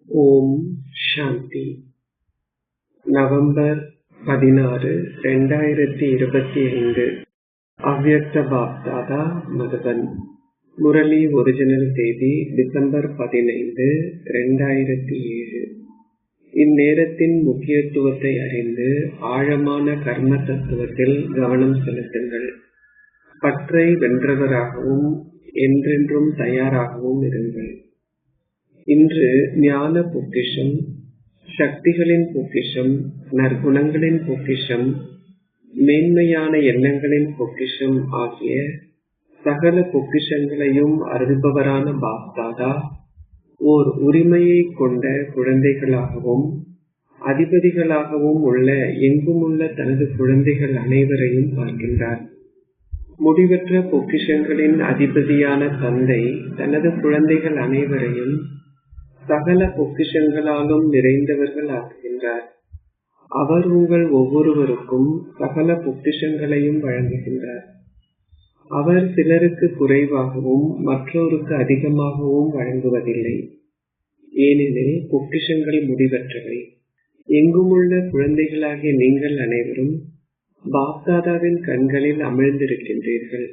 ஓம் சாந்தி. November 16, 2025. அவ்யக்த Bapdada Madhuban. Murali original தேதி December 15, 2007. இந்நேரத்தின் முக்கியத்துவத்தை அறிந்து ஆழமான கர்ம தத்துவத்தில் கவனம் செலுத்துங்கள். பற்றை வென்றவராகவும் என்றென்றும் தயாராகவும் இருங்கள். இன்று ஞான பொக்கிஷம், சக்திகளின் பொக்கிஷம், நற்குணங்களின் பொக்கிஷம், மேன்மையான எண்ணங்களின் பொக்கிஷம் ஆகிய சகல பொக்கிஷங்களையும் அருள்பவரான பாப்தாதா ஓர் உரிமையை கொண்ட குழந்தைகளாகவும் அதிபதிகளாகவும் உள்ள எங்குமுள்ள தனது குழந்தைகள் அனைவரையும் பார்க்கின்றார். முடிவற்ற பொக்கிஷங்களின் அதிபதியான தந்தை தனது குழந்தைகள் அனைவரையும் சகல பொக்கிஷங்களாலும் நிறைந்தவர்கள் ஆக்குகின்றார். அவர் உங்கள் ஒவ்வொருவருக்கும் சகல பொக்கிஷங்களையும் வழங்குகின்றார். அவர் சிலருக்கு குறைவாகவும் மற்றோருக்கு அதிகமாகவும் வழங்குவதில்லை. ஏனெனில் பொக்கிஷங்கள் முடிவற்றவை. எங்குமுள்ள குழந்தைகளாகிய நீங்கள் அனைவரும் பாப்தாதாவின் கண்களில் அமிழ்ந்திருக்கின்றீர்கள்.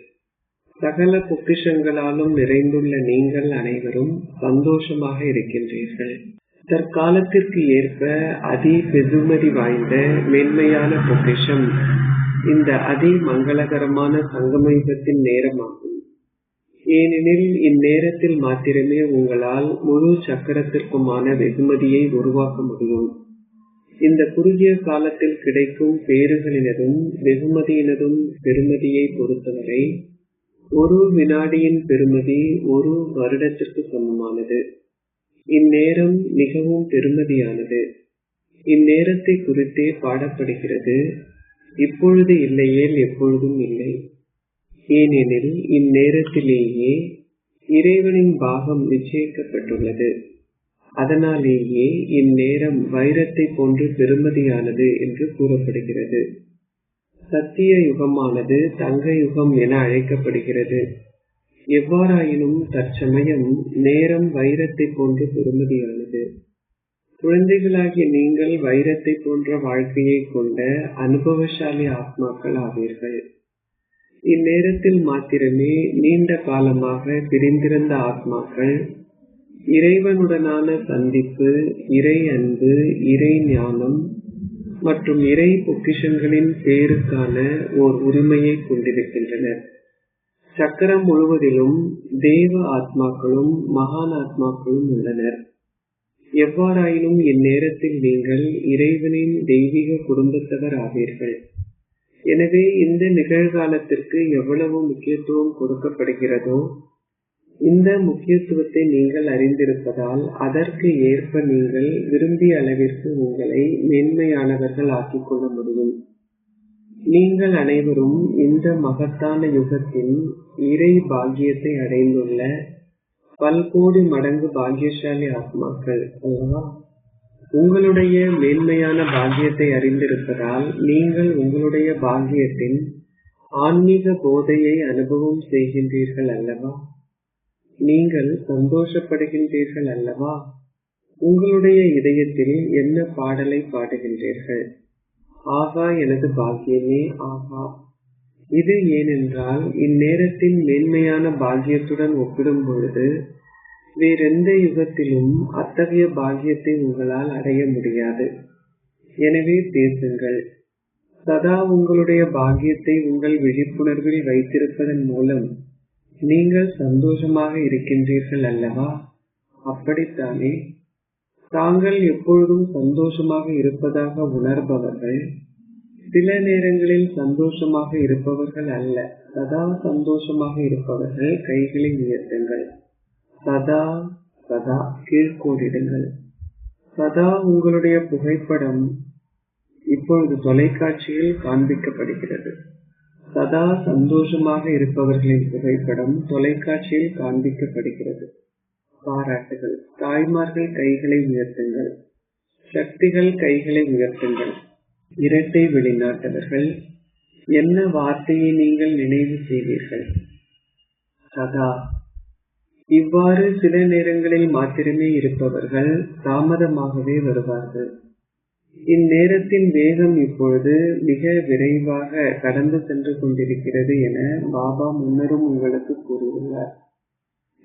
சகல பொக்கிஷங்களாலும் நிறைந்துள்ள நீங்கள் அனைவரும் சந்தோஷமாக இருக்கின்றீர்கள். தற்காலத்திற்கு ஏற்ப அதி பெருமதி வாய்ந்த மேன்மையான பொக்கிஷம் இந்த அதி மங்களகரமான சங்கமயுகத்தின் நேரமாகும். ஏனெனில் இந்நேரத்தில் மாத்திரமே உங்களால் முழு சக்கரத்திற்குமான வெகுமதியை உருவாக்க முடியும். இந்த குறுகிய காலத்தில் கிடைக்கும் பேறுகளினதும் வெகுமதியினதும் பெருமதியை பொறுத்தவரை ஒரு வினாடியின் பெருமதி ஒரு வருடத்திற்கு சமமானது. இந்நேரம் மிகவும் பெருமதியானது. இந்நேரத்தை குறித்தே பாடப்படுகிறது. இப்பொழுது இல்லையேல் எப்பொழுதும் இல்லை. ஏனெனில் இந்நேரத்திலேயே இறைவனின் பாகம் நிச்சயிக்கப்பட்டுள்ளது. அதனாலேயே இந்நேரம் வைரத்தை போன்று பெருமதியானது என்று கூறப்படுகிறது. சத்திய யுகமானது தங்க யுகம் என அழைக்கப்படுகிறது. எவ்வாறாயினும் தற்சமயம் நேரம் வைரத்தை போன்று பெருமதியானது. குழந்தைகளாகிய நீங்கள் வைரத்தை போன்ற வாழ்க்கையை கொண்ட அனுபவசாலி ஆத்மாக்கள் ஆவீர்கள். இந்நேரத்தில் மாத்திரமே நீண்ட காலமாக பிரிந்திருந்த ஆத்மாக்கள் இறைவனுடனான சந்திப்பு, இறை அன்பு, இறை ஞானம் மற்றும் இறை பொக்கிஷங்களின் பேருக்கான ஓர் உரிமையை கொண்டிருக்கின்றனர். சக்கரம் முழுவதிலும் தேவ ஆத்மாக்களும் மகான் ஆத்மாக்களும் உள்ளனர். எவ்வாறாயினும் இந்நேரத்தில் நீங்கள் இறைவனின் தெய்வீக குடும்பத்தவர் ஆவீர்கள். எனவே இந்த நிகழ்காலத்திற்கு எவ்வளவு முக்கியத்துவம் கொடுக்கப்படுகிறதோ இந்த முக்கியத்துவத்தை நீங்கள் அறிந்திருப்பதால் அதற்கு ஏற்ப நீங்கள் விரும்பிய அளவிற்கு உங்களை மேன்மையானவர்கள் ஆக்கிக் கொள்ள முடியும். நீங்கள் அனைவரும் இந்த மகத்தான யுகத்தின் இறை பாக்கியத்தை அடைந்துள்ள பல்கோடி மடங்கு பாக்கியசாலி ஆத்மாக்கள் அல்லவா? உங்களுடைய மேன்மையான பாக்கியத்தை அறிந்திருப்பதால் நீங்கள் உங்களுடைய பாக்கியத்தின் ஆன்மீக போதையை அனுபவம் செய்கின்றீர்கள் அல்லவா? நீங்கள் சந்தோஷப்படுகின்றீர்கள் அல்லவா? உங்களுடைய இதயத்தில் என்ன பாடலை பாடுகின்றீர்கள்? ஆகா எனது பாக்கியமே ஆகா. இது ஏனென்றால் இந்நேரத்தின் மேன்மையான பாக்கியத்துடன் ஒப்பிடும் பொழுது வேறெந்த யுகத்திலும் அத்தகைய பாக்கியத்தை உங்களால் அடைய முடியாது. எனவே பேசுங்கள். சதா உங்களுடைய பாக்கியத்தை உங்கள் விழிப்புணர்வில் வைத்திருப்பதன் மூலம் நீங்கள் சந்தோஷமாக இருக்கின்றீர்கள் அல்லவா? அப்படித்தானே? தாங்கள் எப்பொழுதும் சந்தோஷமாக இருப்பதாக உணர்பவர்கள் சில நேரங்களில் சந்தோஷமாக இருப்பவர்கள் அல்ல. சதா சந்தோஷமாக இருப்பவர்கள் கைகளை உயர்த்துங்கள். சதா சதா கீழ்கோடிடுங்கள். சதா உங்களுடைய புகைப்படம் இப்பொழுது தொலைக்காட்சியில் காண்பிக்கப்படுகிறது. சதா சந்தோஷமாக இருப்பவர்களின் புகைப்படம் தொலைக்காட்சியில் காண்பிக்கப்படுகிறது. பாராட்டுகள். தாய்மார்கள் கைகளை உயர்த்துங்கள். சக்திகள் கைகளை உயர்த்துங்கள். இரட்டை வெளிநாட்டவர்கள் என்ன வார்த்தையை நீங்கள் நினைவு செய்வீர்கள்? சதா. இவ்வாறு சில நேரங்களில் மாத்திரமே இருப்பவர்கள் தாமதமாகவே வருவார்கள். இந்நேரத்தின் வேகம் இப்பொழுது மிக விரைவாக கடந்து சென்று கொண்டிருக்கிறது என பாபா முன்னரும் உங்களுக்கு கூறியுள்ளார்.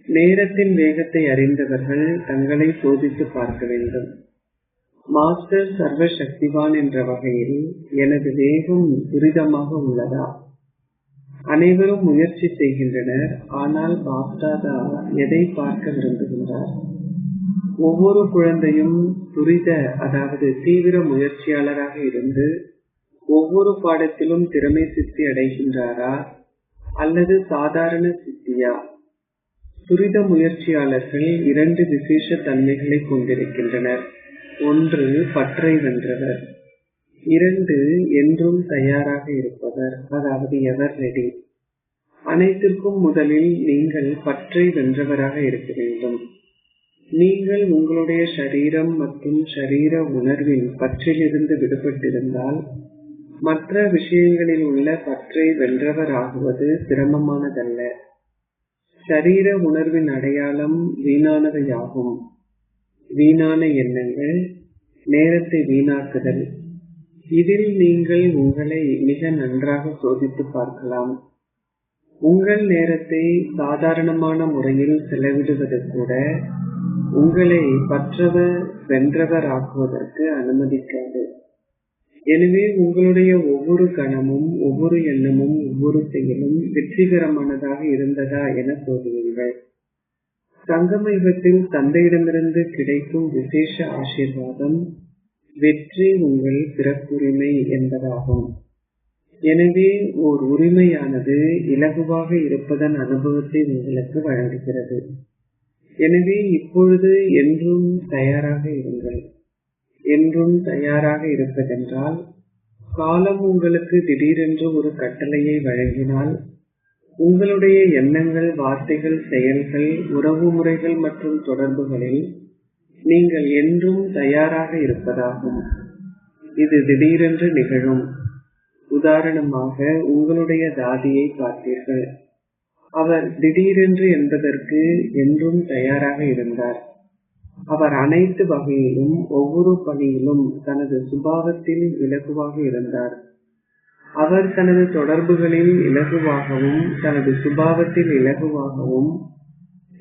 நேரத்தின் வேகத்தை அறிந்தவர்கள் தங்களை சோதித்து பார்க்க வேண்டும். மாஸ்டர் சர்வ சக்திவான் என்ற வகையில் எனது வேகம் துரிதமாக உள்ளதா? அனைவரும் முயற்சி செய்கின்றனர். ஆனால் பாப்தாதா எதை பார்க்க விரும்புகின்றார்? ஒவ்வொரு குழந்தையும் துரித அதாவது தீவிர முயற்சியாளராக இருந்து ஒவ்வொரு பாடத்திலும் திறமை சித்தி அடைகின்றாரா அல்லது சாதாரண சித்தியா? துரித முயற்சியாளர்கள் 2 விசேஷ தன்மைகளை கொண்டிருக்கின்றனர். 1 பற்றை வென்றவர், 2 என்றும் தயாராக இருப்பவர், அதாவது எவர் ரெடி. அனைத்திற்கும் முதலில் நீங்கள் பற்றை வென்றவராக இருக்க வேண்டும். நீங்கள் உங்களுடைய ஷரீரம் மற்றும் ஷரீர உணர்வின் பற்றிலிருந்து விடுபட்டிருந்தால் மற்ற விஷயங்களில் உள்ள பற்றை வென்றவர் ஆகுவது சிரமமானதல்ல. ஷரீர உணர்வின் அடையாளம் வீணானவையாகும். வீணான எண்ணங்கள், நேரத்தை வீணாக்குதல். இதில் நீங்கள் உங்களை மிக நன்றாக சோதித்து பார்க்கலாம். உங்கள் நேரத்தை சாதாரணமான முறையில் செலவிடுவது கூட உங்களை பற்றவர் வென்றவர் ஆக்குவதற்கு அனுமதிக்காது. எனவே உங்களுடைய ஒவ்வொரு கணமும், ஒவ்வொரு எண்ணமும், ஒவ்வொரு செயலும் வெற்றிகரமானதாக இருந்ததா என சோதியுங்கள். சங்கம யுகத்தில் தந்தையிடமிருந்து கிடைக்கும் விசேஷ ஆசீர்வாதம் வெற்றி உங்கள் பிறப்புரிமை என்பதாகும். எனவே ஓர் உரிமையானது இலகுவாக இருப்பதன் அனுபவத்தை உங்களுக்கு வழங்குகிறது. எனவே இப்பொழுது என்றும் தயாராக இருங்கள். என்றும் தயாராக இருப்பதென்றால் காலம் உங்களுக்கு திடீரென்று ஒரு கட்டளையை வழங்கினால் உங்களுடைய எண்ணங்கள், வார்த்தைகள், செயல்கள், உறவு முறைகள் மற்றும் தொடர்புகளில் நீங்கள் என்றும் தயாராக இருப்பதாகும். இது திடீரென்று நிகழும். உதாரணமாக உங்களுடைய தாதியை பார்த்தீர்கள். அவர் திடீரென்று என்பதற்கு என்றும் தயாராக இருந்தார். அவர் அனைத்து வகையிலும் ஒவ்வொரு பணியிலும் தனது சுபாவத்தில் இலகுவாக இருந்தார். அவர் தனது தொடர்புகளில் இலகுவாகவும், தனது சுபாவத்தில் இலகுவாகவும்,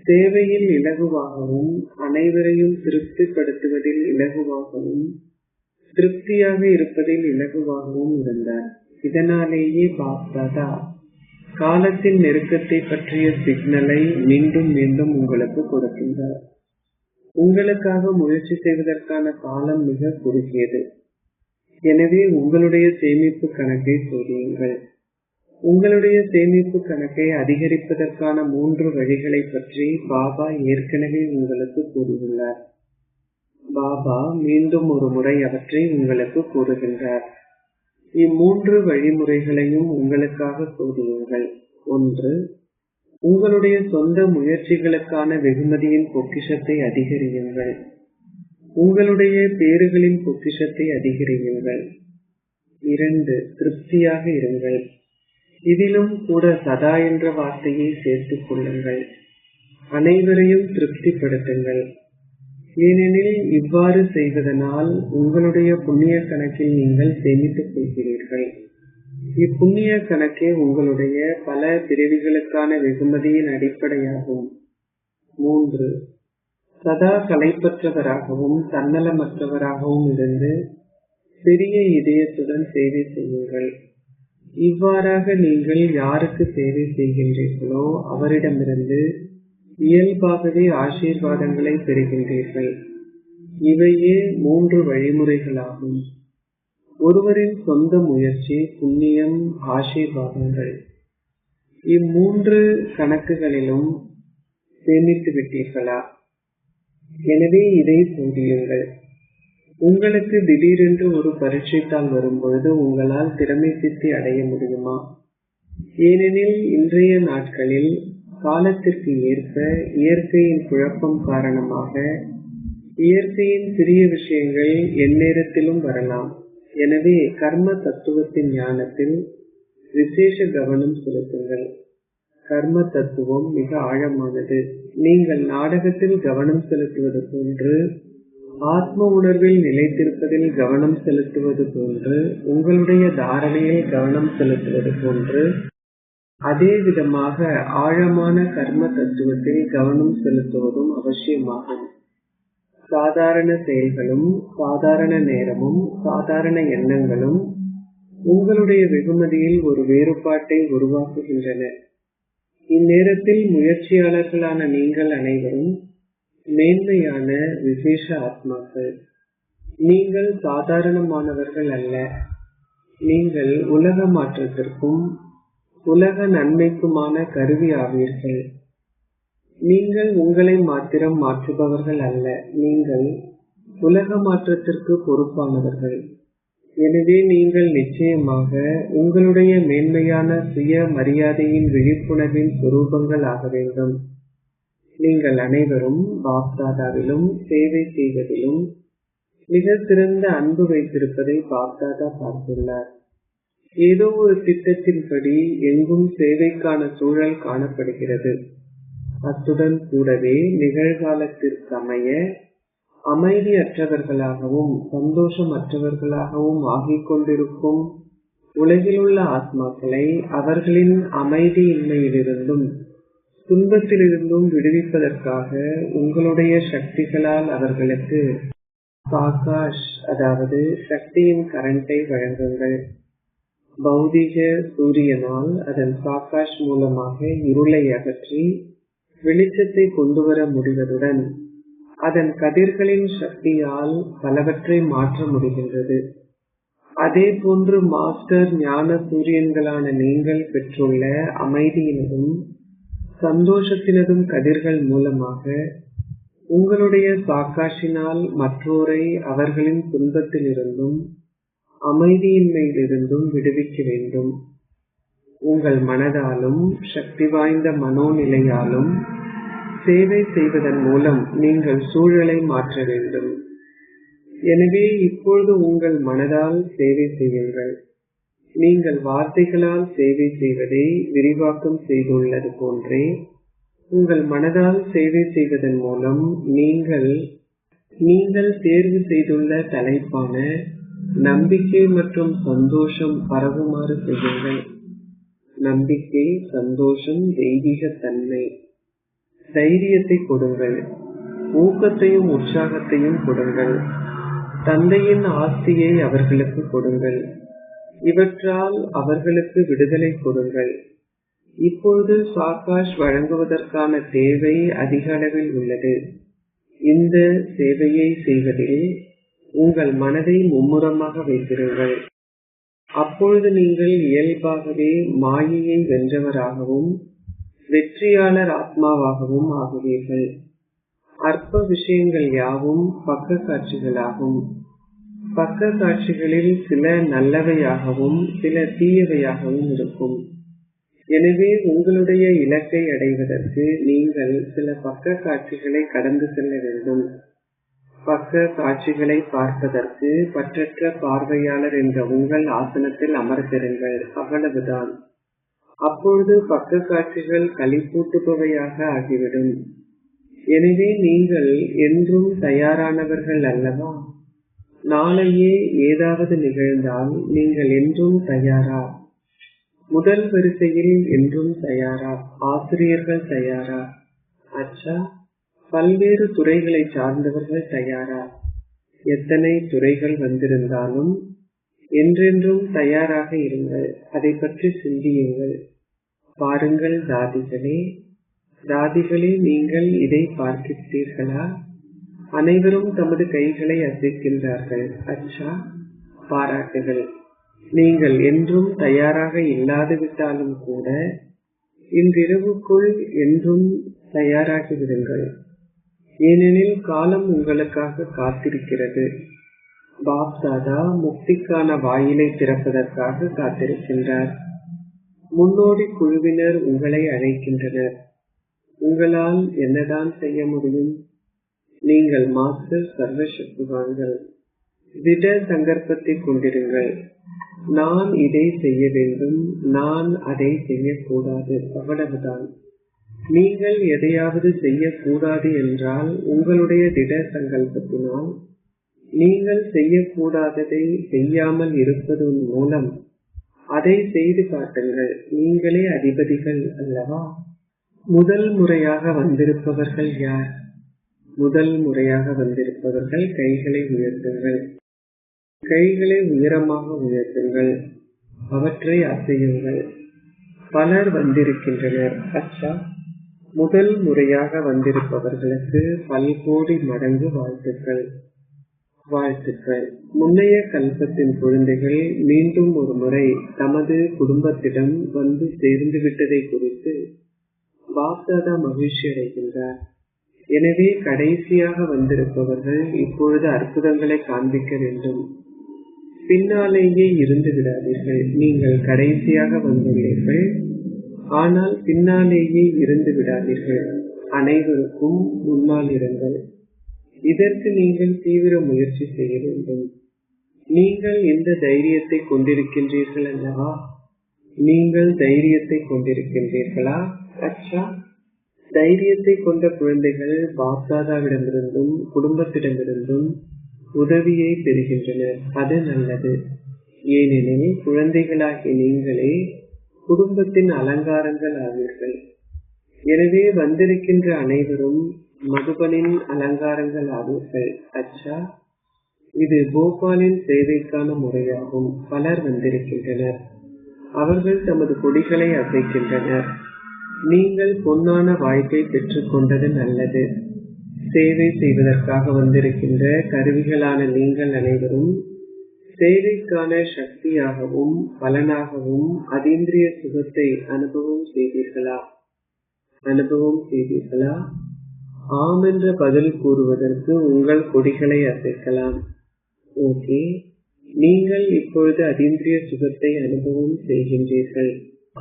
சேவையில் இலகுவாகவும், அனைவரையும் திருப்திப்படுத்துவதில் இலகுவாகவும், திருப்தியாக இருப்பதில் இலகுவாகவும் இருந்தார். இதனாலேயே பாப்தாதா காலத்தின் நெருக்கத்தை பற்றிய சிக்னலை மீண்டும் மீண்டும் உங்களுக்கு கொடுக்கின்றார். உங்களுக்காக முயற்சி செய்வதற்கான காலம் மிக குறுகியது. எனவே உங்களுடைய சேமிப்பு கணக்கை சோதியுங்கள். உங்களுடைய சேமிப்பு கணக்கை அதிகரிப்பதற்கான 3 வழிகளை பற்றி பாபா ஏற்கனவே உங்களுக்கு கூறியுள்ளார். பாபா மீண்டும் ஒரு முறை அவற்றை உங்களுக்கு கூறுகின்றார். இம்மூன்று வழிமுறைகளையும் உங்களுக்காக சோதியுங்கள். 1. உங்களுடைய சொந்த முயற்சிகளுக்கான வெகுமதியின் பொக்கிஷத்தை அதிகரியுங்கள். உங்களுடைய பேறுகளின் பொக்கிஷத்தை அதிகரியுங்கள். 2. திருப்தியாக இருங்கள். இதிலும் கூட சதா என்ற வார்த்தையை சேர்த்துக் கொள்ளுங்கள். அனைவரையும் திருப்திப்படுத்துங்கள். ஏனெனில் இவ்வாறு செய்வதனால் உங்களுடைய புண்ணிய கணக்கில் நீங்கள் சேமித்துக் கொள்கிறீர்கள். இப்புண்ணிய கணக்கே உங்களுடைய பல பிறவிகளுக்கான வெகுமதியின் அடிப்படையாகும். 3. சதா கலைப்பற்றவராகவும் தன்னலமற்றவராகவும் இருந்து பெரிய இதயத்துடன் சேவை செய்யுங்கள். இவ்வாறாக நீங்கள் யாருக்கு சேவை செய்கின்றீர்களோ அவரிடமிருந்து இயல்பாகவே ஆசீர்வாதங்களை பெறுகின்றீர்கள். இவையே 3 வழிமுறைகளாகும். ஒருவரின் சொந்த முயற்சி, புண்ணியம், ஆசீர்வாதங்கள். இம்மூன்று கணக்குகளிலும் சேமித்து விட்டீர்களா? எனவே இதை சோதியுங்கள். உங்களுக்கு திடீரென்று ஒரு பரீட்சைத்தாள் வரும்பொழுது உங்களால் திறமை சித்தி அடைய முடியுமா? ஏனெனில் இன்றைய நாட்களில் காலத்திற்கு ஏற்ப இயற்கையின் குழப்பம் காரணமாக இயற்கையின் சிறிய விஷயங்கள் எந்நேரத்திலும் வரலாம். எனவே கர்ம தத்துவத்தின் ஞானத்தில் விசேஷ கவனம் செலுத்துங்கள். கர்ம தத்துவம் மிக ஆழமானது. நீங்கள் நாடகத்தில் கவனம் செலுத்துவது போன்று, ஆத்ம உணர்வில் நிலைத்திருப்பதில் கவனம் செலுத்துவது போன்று, உங்களுடைய தாரணையில் கவனம் செலுத்துவது போன்று, அதே விதமாக ஆழமான கர்ம தத்துவத்தில் கவனம் செலுத்துவதும் அவசியமாகும். சாதாரண செயல்களும் சாதாரண நேரமும் சாதாரண எண்ணங்களும் உங்களுடைய வெகுமதியில் ஒரு வேறுபாட்டை உருவாக்குகின்றன. இந்நேரத்தில் முயற்சியாளர்களான நீங்கள் அனைவரும் மேன்மையான விசேஷ ஆத்மாக்கள். நீங்கள் சாதாரணமானவர்கள் அல்ல. நீங்கள் உலக மாற்றத்திற்கும் உலக நன்மைக்குமான கருவி ஆவீர்கள். நீங்கள் உங்களை மாத்திரம் மாற்றுபவர்கள் அல்ல. நீங்கள் உலக மாற்றத்திற்கு பொறுப்பானவர்கள். எனவே நீங்கள் நிச்சயமாக உங்களுடைய மேன்மையான சுய மரியாதையின் விழிப்புணர்வின் சொரூபங்கள் ஆக வேண்டும். நீங்கள் அனைவரும் பாப்தாதாவிலும் சேவை செய்வதிலும் மிக சிறந்த அன்பு வைத்திருப்பதை பாப்தாதா பார்த்துள்ளார். ஏதோ ஒரு திட்டத்தின்படி எங்கும் சேவைக்கான சூழல் காணப்படுகிறது. அத்துடன் கூடவே நிகழ்காலத்திற்கமைய அமைதியற்றவர்களாகவும் சந்தோஷமற்றவர்களாகவும் ஆகிக் கொண்டிருக்கும் உலகிலுள்ள ஆத்மாக்களை அவர்களின் அமைதியின்மையிலிருந்தும் துன்பத்திலிருந்தும் விடுவிப்பதற்காக உங்களுடைய சக்திகளால் அவர்களுக்கு சாகாஷ், அதாவது சக்தியின் கரண்டை வழங்குங்கள். பௌதிக சூரியனால் அதன் சாகாஷ் மூலமாக இருளை அகற்றி வெளிச்சத்தை கொண்டுவர முடிவதுடன் அதன் கதிர்களின் சக்தியால் பலவற்றை மாற்ற முடிகின்றது. அதே போன்று மாஸ்டர் ஞான சூரியன்களான நீங்கள் பெற்றுள்ள அமைதியினதும் சந்தோஷத்தினதும் கதிர்கள் மூலமாக உங்களுடைய சாக்காஷினால் மற்றோரை அவர்களின் துன்பத்திலிருந்தும் அமைதியின்மையிலிருந்தும் விடுவிக்க வேண்டும். உங்கள் மனதாலும் சக்தி வாய்ந்த மனோநிலையாலும் சேவை செய்வதன் மூலம் நீங்கள் சூழலை மாற்ற வேண்டும். எனவே இப்பொழுது உங்கள் மனதால் சேவை செய்யுங்கள். நீங்கள் வார்த்தைகளால் சேவை செய்வதை விரிவாக்கம் செய்துள்ளது போன்றே உங்கள் மனதால் சேவை செய்வதன் மூலம் நீங்கள் தேர்வு செய்துள்ள தலைப்பான நம்பிக்கை மற்றும் சந்தோஷம் பரவுமாறு செய்யுங்கள். நம்பிக்கை, சந்தோஷம், தெய்வீக தன்மை, தைரியத்தை கொடுங்கள். ஊக்கத்தையும் உற்சாகத்தையும் கொடுங்கள். தந்தையின் ஆஸ்தியை அவர்களுக்கு கொடுங்கள். இவற்றால் அவர்களுக்கு விடுதலை கொடுங்கள். இப்பொழுது சாகாஷ் வழங்குவதற்கான தேவை அதிக அளவில் உள்ளது. இந்த சேவையை செய்வதில் உங்கள் மனதை மும்முரமாக வைத்திருங்கள். அப்பொழுது நீங்கள் இயல்பாகவே மாயையை வென்றவராகவும் வெற்றியாளர் ஆத்மாவாகவும் ஆகுவீர்கள். அற்ப விஷயங்கள் யாவும் பக்க காட்சிகளாகும். பக்க காட்சிகளில் சில நல்லவையாகவும் சில தீயவையாகவும் இருக்கும். எனவே உங்களுடைய இலக்கை அடைவதற்கு நீங்கள் சில பக்க காட்சிகளை கடந்து செல்ல வேண்டும். பக்க காட்சிகளை பார்ப்பதற்கு பற்றற்ற பார்வையாளர் என்ற உங்கள் ஆசனத்தில் அமர்ந்திருங்கள். அவ்வளவுதான். அப்பொழுது பக்க காட்சிகள் களிப்பூட்டுபவையாக ஆகிவிடும். எனவே நீங்கள் என்றும் தயாரானவர்கள் அல்லவா? நாளையே ஏதாவது நிகழ்ந்தால் நீங்கள் என்றும் தயாரா? முதல் வரிசையில் என்றும் தயாரா? ஆசிரியர்கள் தயாரா? அச்சா, பல்வேறு துறைகளை சார்ந்தவர்கள் தயாரா? எத்தனை துறைகள் வந்திருந்தாலும் என்றென்றும் தயாராக இருங்கள். அதை பற்றி சிந்தியுங்கள். பாருங்கள் தாதிகளே, நீங்கள் இதை பார்க்கிறீர்களா? அனைவரும் தமது கைகளை அசைக்கின்றார்கள். அச்சா, பாராட்டுகள். நீங்கள் என்றும் தயாராக இல்லாது விட்டாலும் கூட இன்றிரவுக்குள் என்றும் தயாராகிவிடுங்கள். ஏனெனில் காலம் உங்களுக்காக காத்திருக்கிறது. பாப்தாதா முக்திக்கான வாயிலை திறப்பதற்காக காத்திருக்கின்றார். முன்னோடி குழுவினர் உங்களை அழைக்கின்றனர். உங்களால் என்னதான் செய்ய முடியும்? நீங்கள் மாஸ்டர் சர்வசக்திவான்கள். திட சங்கற்பத்தை கொண்டிருங்கள். நான் இதை செய்ய வேண்டும், நான் அதை செய்யக்கூடாது, அவ்வளவுதான். நீங்கள் எதையாவது செய்யக்கூடாது என்றால் உங்களுடைய திட சங்கல்பத்தினால் நீங்கள் செய்யக்கூடாததை செய்யாமல் இருப்பதன் மூலம் அதை செய்து காட்டுங்கள். நீங்களே அதிபதிகள் அல்லவா? முதல் முறையாக வந்திருப்பவர்கள் யார்? முதல் முறையாக வந்திருப்பவர்கள் கைகளை உயர்த்துங்கள். கைகளை உயரமாக உயர்த்துங்கள். அவற்றை அசையுங்கள். பலர் வந்திருக்கின்றனர். அச்சா, முதல் முறையாக வந்திருப்பவர்களுக்கு பல்கோடி மடங்கு வாழ்த்துக்கள். வாழ்த்துக்கள். முன்னைய கல்பத்தின் குழந்தைகள் மீண்டும் ஒரு முறை தமது குடும்பத்திடம் வந்து சேர்ந்து விட்டதை குறித்து பாப்தாதா மகிழ்ச்சி அடைகின்றார். எனவே கடைசியாக வந்திருப்பவர்கள் இப்பொழுது அற்புதங்களை காண்பிக்க வேண்டும். பின்னாலேயே இருந்து விடாதீர்கள். நீங்கள் கடைசியாக வந்துள்ளீர்கள், ஆனால் பின்னாலேயே இருந்து விடாதீர்கள். அனைவருக்கும் முன்னால் இருங்கள். இதற்கு நீங்கள் தீவிர முயற்சி செய்ய வேண்டும். நீங்கள் இந்த தைரியத்தை கொண்டிருக்கின்றீர்கள் அல்லவா? நீங்கள் தைரியத்தை கொண்டிருக்கின்றீர்களா? அச்சா, தைரியத்தை கொண்ட குழந்தைகள் பாப்தாதாவிடமிருந்தும் குடும்பத்திடமிருந்தும் உதவியை பெறுகின்றனர். அது நல்லது. ஏனெனில் குழந்தைகளாகிய நீங்களே குடும்பத்தின் அலங்காரங்கள் ஆவீர்கள். எனவே வந்திருக்கின்ற அனைவரும் மதுபனின் அலங்காரங்கள் ஆவீர்கள். அச்சா, இது போபாலின் சேவைக்கான முறையாகும். பலர் வந்திருக்கின்றனர். அவர்கள் தமது கொடிகளை அசைக்கின்றனர். நீங்கள் பொன்னான வாய்ப்பை பெற்றுக் கொண்டது நல்லது. சேவை செய்வதற்காக வந்திருக்கின்ற கருவிகளான நீங்கள் அனைவரும் சேவைக்கான சக்தியாகவும் பலனாகவும் அதீந்திரிய சுகத்தை அனுபவம் செய்தீர்களா? அனுபவம் செய்தீர்களா? ஆம் என்ற பதில் கூறுவதற்கு உங்கள் கொடிகளை அசைக்கலாம். ஓகே, நீங்கள் இப்பொழுது அதீந்திரிய சுகத்தை அனுபவம் செய்கின்றீர்கள்.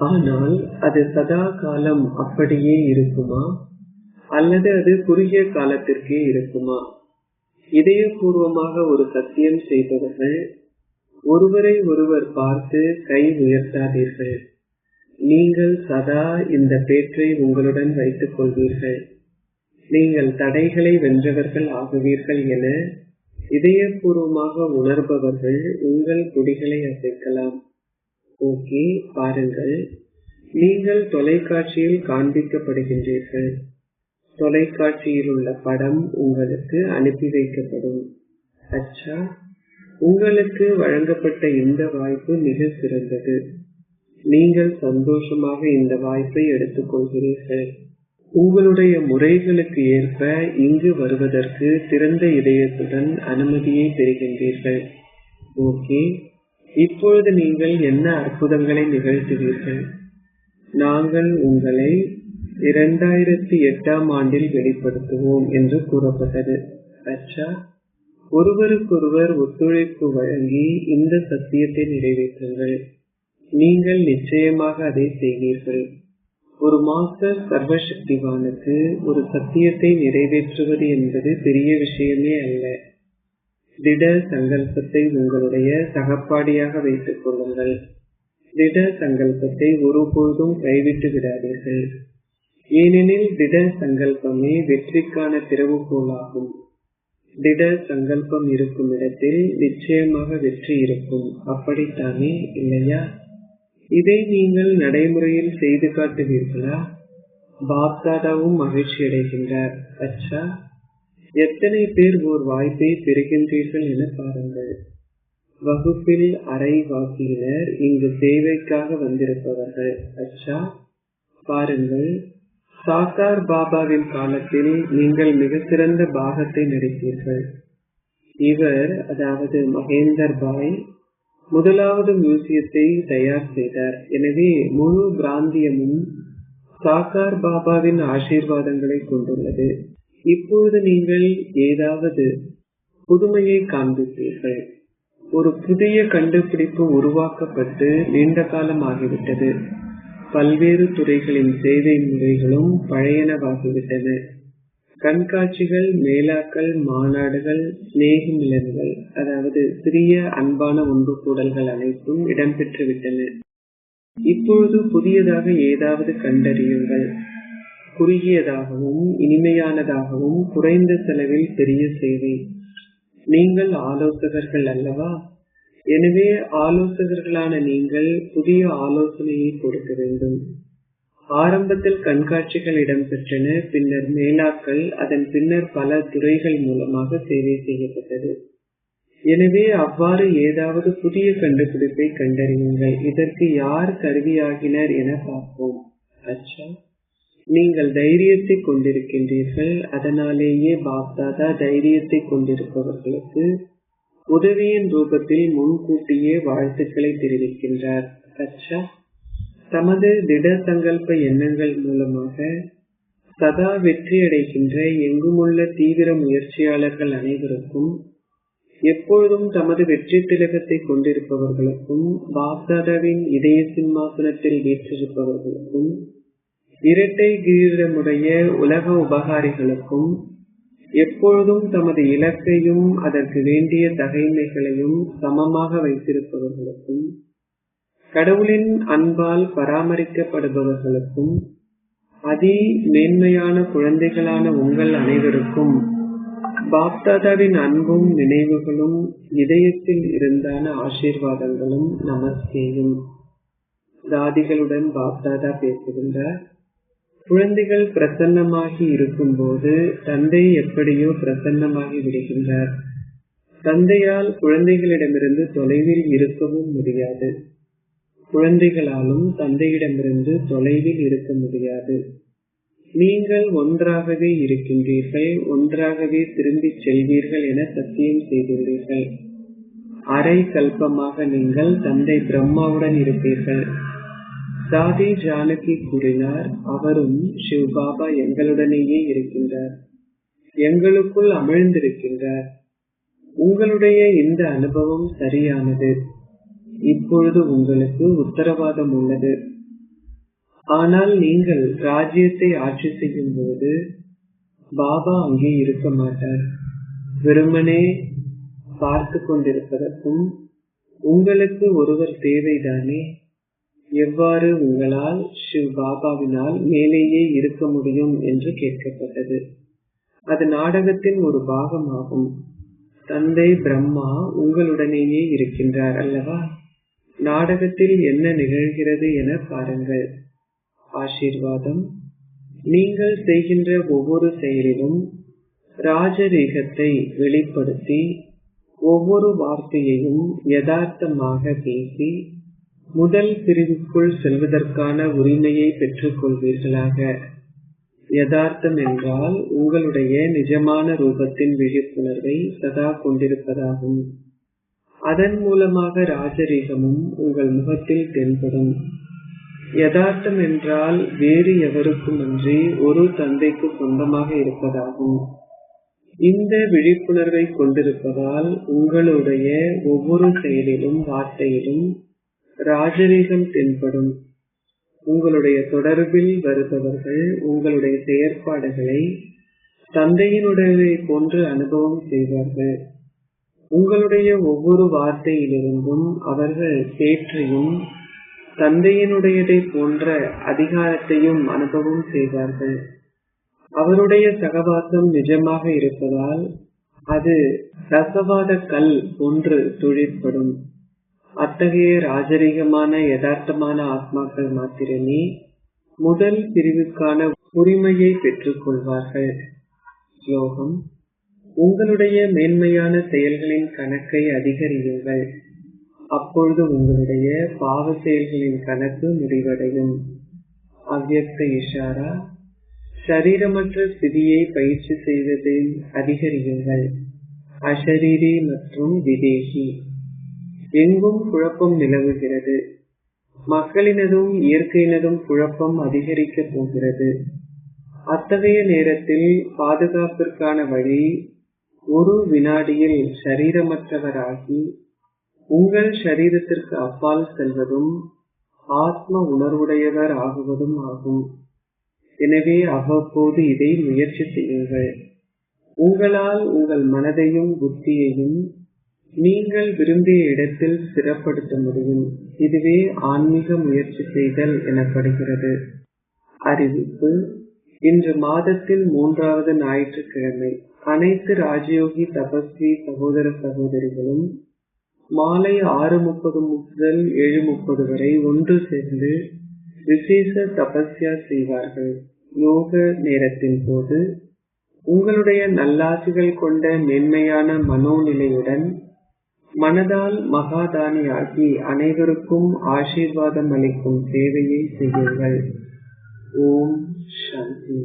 ஆனால் அது சதா காலம் அப்படியே இருக்குமா, அல்லது அது குறுகிய காலத்திற்கே இருக்குமா? இதயபூர்வமாக ஒரு சத்தியம் செய்பவர்கள் ஒருவரை ஒருவர் பார்த்து கை உயர்த்தாதீர்கள். நீங்கள் சதா இந்த பேற்றை உங்களுடன் வைத்துக் கொள்வீர்கள். நீங்கள் தடைகளை வென்றவர்கள் ஆகுவீர்கள் என இதயபூர்வமாக உணர்பவர்கள் உங்கள் கொடிகளை அசைக்கலாம். ஓகே, பாருங்கள், நீங்கள் தொலைக்காட்சியில் காண்பிக்கப்படுகின்றீர்கள். தொலைக்காட்சியில் உள்ள படம் உங்களுக்கு அனுப்பி வைக்கப்படும். அச்சா, உங்களுக்கு வழங்கப்பட்ட இந்த வாய்ப்பு மிக சிறந்தது. நீங்கள் சந்தோஷமாக இந்த வாய்ப்பை எடுத்துக்கொள்கிறீர்கள். உங்களுடைய முறைகளுக்கு ஏற்ப இங்கு வருவதற்கு திறந்த இதயத்துடன் அனுமதியை பெறுகின்றீர்கள். ஓகே, இப்பொழுது நீங்கள் என்ன அற்புதங்களை நிகழ்த்துவீர்கள்? நாங்கள் உங்களை 2008ஆம் ஆண்டில் வெளிப்படுத்துவோம் என்று கூறப்பட்டது. அச்சா, ஒருவருக்கொருவர் ஒத்துழைப்பு வழங்கி இந்த சத்தியத்தை நிறைவேற்றுங்கள். நீங்கள் நிச்சயமாக அதை செய்வீர்கள். ஒரு மாஸ்டர் சர்வசக்திவானுக்கு ஒரு சத்தியத்தை நிறைவேற்றுவது என்பது பெரிய விஷயமே அல்ல. திட சங்கல்பத்தை உங்களுடைய சகப்பாடியாக வைத்துக் கொள்ளுங்கள். திட சங்கல்பத்தை ஒருபொழுதும் கைவிட்டு விடாதீர்கள். ஏனெனில் திட சங்கல்பமே வெற்றிக்கான திறவுகோலாகும். திட சங்கல்பம் இருக்கும் இடத்தில் நிச்சயமாக வெற்றி இருக்கும். அப்படித்தானே, இல்லையா? இதை நீங்கள் நடைமுறையில் செய்து காட்டுவீர்களா? பாப்தாதாவும் மகிழ்ச்சி அடைகின்றார். அச்சா, எத்தனை பேர் ஓர் வாய்ப்பை பெறுகின்றீர்கள் என பாருங்கள். வகுப்பில் அரைவாசியினர் இங்கு சேவைக்காக வந்திருப்பவர்கள். அச்சா, பாருங்கள், சாக்கார் பாபாவின் காலத்தில் நீங்கள் மிக சிறந்த பாகத்தை நடித்தீர்கள். இவர், அதாவது மகேந்தர் பாய், முதலாவது மியூசியத்தை தயார் செய்தார். எனவே முழு பிராந்தியமும் சாக்கார் பாபாவின் ஆசீர்வாதங்களை கொண்டுள்ளது. இப்பொழுது நீங்கள் ஏதாவது புதுமையை காண்பிப்பீர்கள். ஒரு புதிய கண்டுபிடிப்பு உருவாக்கப்பட்டு நீண்ட காலம் ஆகிவிட்டது. பல்வேறு துறைகளின் சேவை முறைகளும் பழையனவாகிவிட்டன. கண்காட்சிகள், மேளாக்கள், மாநாடுகள், சிநேகமிலன்கள், அதாவது சிறிய அன்பான ஒன்று கூடல்கள் அனைத்தும் இடம்பெற்றுவிட்டன. இப்பொழுது புதியதாக ஏதாவது கண்டறியுங்கள். குறுகியதாகவும் இனிமையானதாகவும் குறைந்த செலவில் பெரிய சேவை. நீங்கள் ஆலோசகர்கள் அல்லவா? எனவே ஆலோசகர்களான நீங்கள் புதிய ஆலோசனையை கொடுக்க வேண்டும். ஆரம்பத்தில் கண்காட்சிகள் இடம்பெற்றன, பின்னர் மேளாக்கள், அதன் பின்னர் பல துறைகள் மூலமாக சேவை செய்யப்பட்டது. எனவே அவ்வாறு ஏதாவது புதிய கண்டுபிடிப்பை கண்டறியுங்கள். இதற்கு யார் கருவியாகினர் என பார்ப்போம். அச்சா, நீங்கள் தைரியத்தை கொண்டிருக்கின்றீர்கள். அதனாலேயே பாப்தாதா தைரியத்தை கொண்டிருப்பவர்களுக்கு உதவியின் ரூபத்தில் முன்கூட்டியே வாழ்த்துக்களை தெரிவிக்கின்றார். அச்சா, தமது திட சங்கல்ப எண்ணங்கள் மூலமாக சதா வெற்றியடைகின்ற எங்குமுள்ள தீவிர முயற்சியாளர்கள் அனைவருக்கும், எப்பொழுதும் தமது வெற்றி திலகத்தை கொண்டிருப்பவர்களுக்கும், பாப்தாதாவின் இதய சிம்மாசனத்தில் வீற்றிருப்பவர்களுக்கும், இரட்டை கிரீடமுடைய உலக உபகாரிகளுக்கும், எப்பொழுதும் தமது இலக்கையும் அதற்கு வேண்டிய தகைமைகளையும் சமமாக வைத்திருப்பவர்களுக்கும், கடவுளின் அன்பால் பராமரிக்கப்படுபவர்களுக்கும், அதி மேன்மையான குழந்தைகளான உங்கள் அனைவருக்கும் பாப்தாதாவின் அன்பும் நினைவுகளும் இதயத்தில் இருந்தான ஆசீர்வாதங்களும் நமஸ்தேயும். தாதிகளுடன் பாப்தாதா பேசுகின்றார். குழந்தைகள் பிரசன்னமாகி இருக்கும் போது தந்தை எப்படியோ பிரசன்னமாகி விடுகின்றார். தந்தையால் குழந்தைகளிடமிருந்து தொலைவில் இருக்கவும் முடியாது. குழந்தைகளாலும் தந்தையிடமிருந்து தொலைவில் இருக்க முடியாது. நீங்கள் ஒன்றாகவே இருக்கின்றீர்கள், ஒன்றாகவே திரும்பிச் செல்வீர்கள் என சத்தியம் செய்துள்ளீர்கள். அரை கல்பமாக நீங்கள் தந்தை பிரம்மாவுடன் இருப்பீர்கள். தாதி ஜானகி கூறினார், அவரும் சிவ் பாபா எங்களுடனேயே இருக்கின்றார், எங்களுக்குள் அமிழ்ந்திருக்கின்றார். உங்களுடைய இந்த அனுபவம் சரியானது. இப்பொழுது உங்களுக்கு உத்தரவாதம் உள்ளது. ஆனால் நீங்கள் ராஜ்யத்தை ஆட்சி செய்யும் போது பாபா அங்கே இருக்க மாட்டார். வெறுமனே பார்த்து கொண்டிருப்பதற்கும் உங்களுக்கு ஒருவர் தேவைதானே? எவ்வாறு உங்களால் சிவ் பாபாவினால் மேலேயே இருக்க முடியும் என்று கேட்கப்பட்டது. அது நாடகத்தின் ஒரு பாகமாகும். தந்தை பிரம்மா உங்களுடனேயே இருக்கின்றார் அல்லவா? நாடகத்தில் என்ன நிகழ்கிறது என பாருங்கள். ஆசீர்வாதம். நீங்கள் செய்கின்ற ஒவ்வொரு செயலிலும் ராஜரீகத்தை வெளிப்படுத்தி ஒவ்வொரு வார்த்தையையும் யதார்த்தமாக பேசி முதல் பிரிவுக்குள் செல்வதற்கான உரிமையை பெற்றுக் கொள்வீர்களாக. யதார்த்தம் என்றால் உங்களுடைய நிஜமான ரூபத்தின் விழிப்புணர்வை சதா கொண்டிருப்பதாகும். அதன் மூலமாக ராஜரீகமும் உங்கள் முகத்தில் தென்படும். யதார்த்தம் என்றால் வேறு எவருக்குமன்றி ஒரு தந்தைக்கு சொந்தமாக இருப்பதாகும். இந்த விழிப்புணர்வை கொண்டிருப்பதால் உங்களுடைய ஒவ்வொரு செயலிலும் வார்த்தையிலும் ராஜரீகம் தென்படும். உங்களுடைய தொடர்பில் வருபவர்கள் உங்களுடைய செயற்பாடுகளை தந்தையினுடைய போன்று அனுபவம் செய்வார்கள். உங்களுடைய ஒவ்வொரு வார்த்தையிலிருந்தும் அவர்கள் சேற்றையும் தந்தையினுடையதை போன்ற அதிகாரத்தையும் அனுபவம் செய்வார்கள். அவருடைய சகவாசம் நிஜமாக இருப்பதால் அது ரசவாத கல் போன்று தொழிற்படும். அத்தகைய ராஜரீகமான யதார்த்தமான ஆத்மாக்கள் மாத்திரமே முதல் பிரிவுக்கான உரிமையை பெற்றுக் கொள்வார்கள். ஸ்லோகம். உங்களுடைய மேன்மையான செயல்களின் கணக்கை அதிகரியுங்கள். அப்பொழுது உங்களுடைய பாவ செயல்களின் கணக்கு முடிவடையும். அவ்யக்த இஷாரா. சரீரமற்ற ஸ்திதியை பயிற்சி செய்வதை அதிகரியுங்கள். அஷரீரி மற்றும் விதேகி. எங்கும் குழப்பம் நிலவுகிறது. மக்களினதும் இயற்கையினதும் குழப்பம் அதிகரிக்கப் போகிறது. அத்தகைய நேரத்தில் பாதுகாப்பிற்கான வழி ஒரு வினாடியில் சரீரமற்றவராகி உங்கள் சரீரத்திற்கு அப்பால் செல்வதும் ஆத்ம உணர்வுடையவர் ஆகுவதும் ஆகும். எனவே அவ்வப்போது இதை முயற்சி செய்யுங்கள். உங்களால் உங்கள் மனதையும் புத்தியையும் நீங்கள் விரும்பிய இடத்தில் ஸ்திரப்படுத்த முடியும். இதுவே ஆன்மீக முயற்சி செய்தல் எனப்படுகிறது. அறிவிப்பு: இன்று மாதத்தின் 3வது ஞாயிற்றுக்கிழமை. அனைத்து ராஜயோகி தபஸ்வி சகோதர சகோதரிகளும் மாலை 6:30 முதல் 7:30 வரை ஒன்று சேர்ந்து விசேஷ தபஸ்யா செய்வார்கள். யோக நேரத்தின் போது உங்களுடைய நல்லாசிகள் கொண்ட மென்மையான மனோநிலையுடன் மனதால் மகாதானியாகி அனைவருக்கும் ஆசீர்வாதம் அளிக்கும் சேவையை செய்யுங்கள். ஓம் சாந்தி.